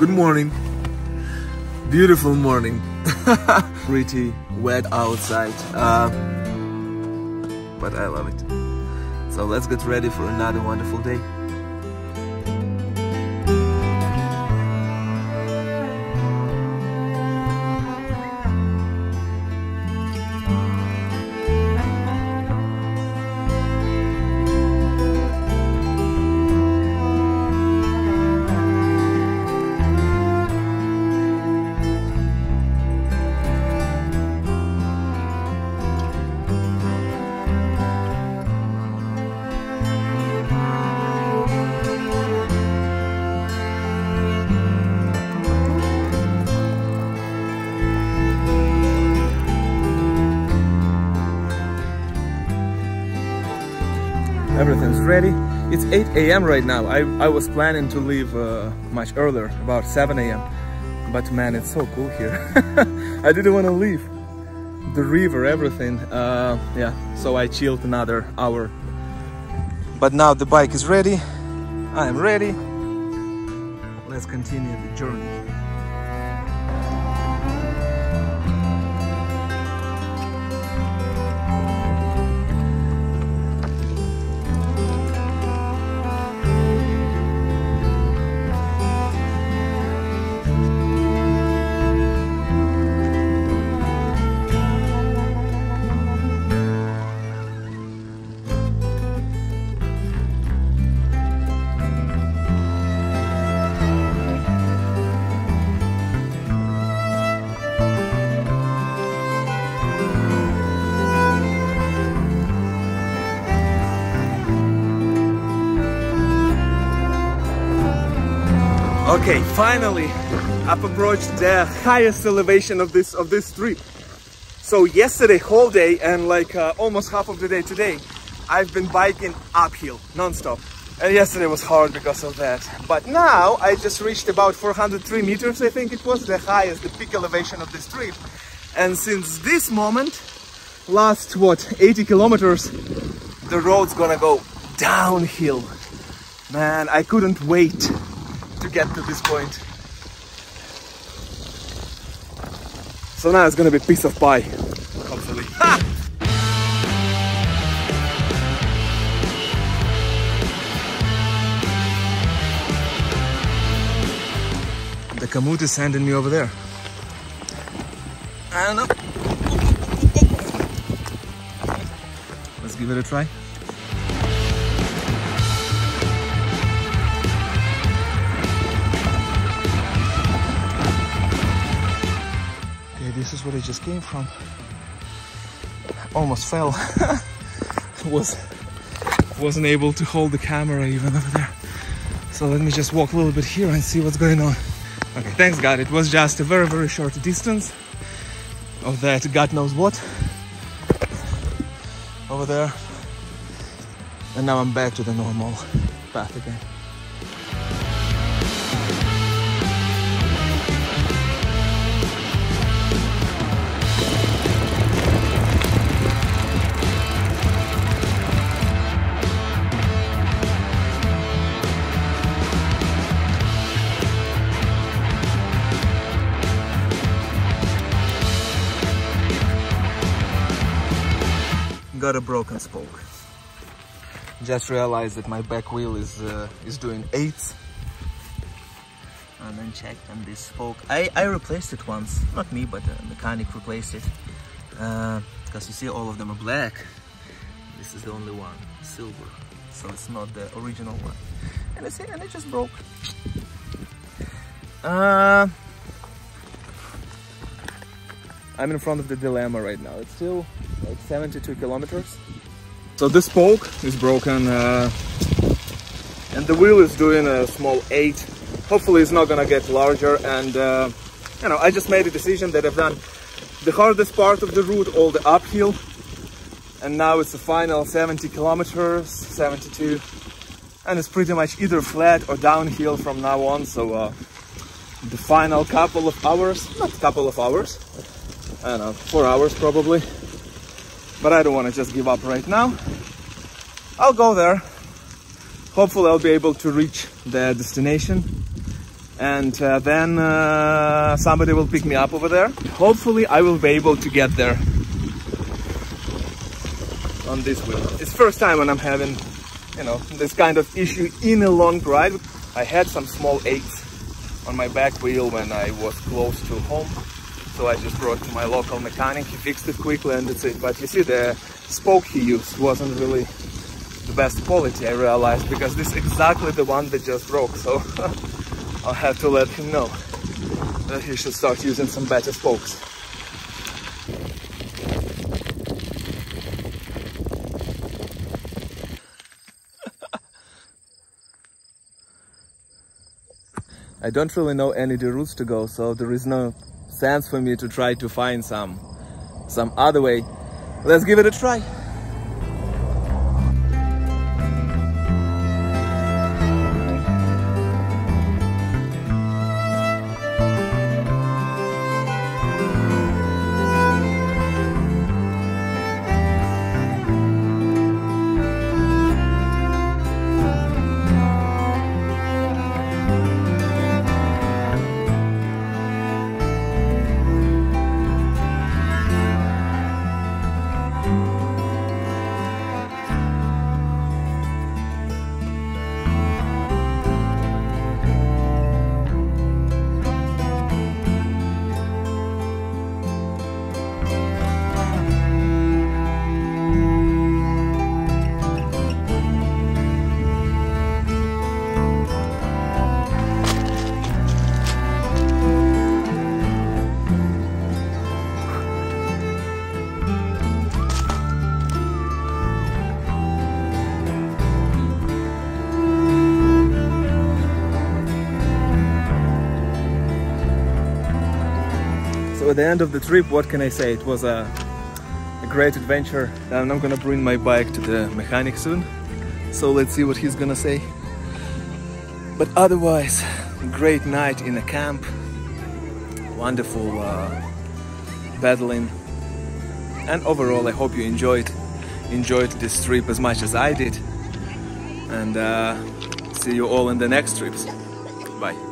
Good morning. Beautiful morning. Pretty wet outside, but I love it. So let's get ready for another wonderful day. Everything's ready. It's 8 a.m. right now. I was planning to leave much earlier, about 7 a.m. But man, it's so cool here. I didn't want to leave. The river, everything. Yeah, so I chilled another hour. But now the bike is ready. I am ready. Let's continue the journey. Okay, finally I've approached the highest elevation of this trip. So yesterday whole day and like almost half of the day today, I've been biking uphill non-stop. And yesterday was hard because of that. But now I just reached about 403 meters, I think it was the highest, the peak elevation of this trip. And since this moment, last what, 80 kilometers, the road's gonna go downhill. Man, I couldn't wait to get to this point. So now it's gonna be a piece of pie, hopefully. Ha! The Kamut is sending me over there. I don't know. Let's give it a try. This is where I just came from. Almost fell. Wasn't able to hold the camera even over there. So let me just walk a little bit here and see what's going on. Okay, thanks God. It was just a very, very short distance of that God knows what over there. And now I'm back to the normal path again. Got a broken spoke. Just realized that my back wheel is doing 8s. And then checked on this spoke. I replaced it once, not me, but a mechanic replaced it. Because you see, all of them are black. This is the only one, silver. So it's not the original one. And it just broke. I'm in front of the dilemma right now. It's still like 72 kilometers. So this spoke is broken and the wheel is doing a small 8. Hopefully it's not gonna get larger. And you know, I just made a decision that I've done the hardest part of the route, all the uphill, and now it's the final 70 kilometers, 72, and it's pretty much either flat or downhill from now on. So the final couple of hours, not couple of hours, I don't know, 4 hours probably, but I don't want to just give up right now. I'll go there. Hopefully I'll be able to reach the destination and then somebody will pick me up over there. Hopefully I will be able to get there on this wheel. It's first time when I'm having, you know, this kind of issue in a long ride. I had some small aches on my back wheel when I was close to home, so I just brought to my local mechanic. He fixed it quickly and that's it. But you see, the spoke he used wasn't really the best quality, I realized, because this is exactly the one that just broke. So I'll have to let him know that he should start using some better spokes. I don't really know any routes to go, so there is no sense for me to try to find some other way. Let's give it a try. So at the end of the trip, what can I say? It was a great adventure, and I'm gonna bring my bike to the mechanic soon. So let's see what he's gonna say. But otherwise, great night in a camp, wonderful paddling, and overall I hope you enjoyed this trip as much as I did. And see you all in the next trips. Bye.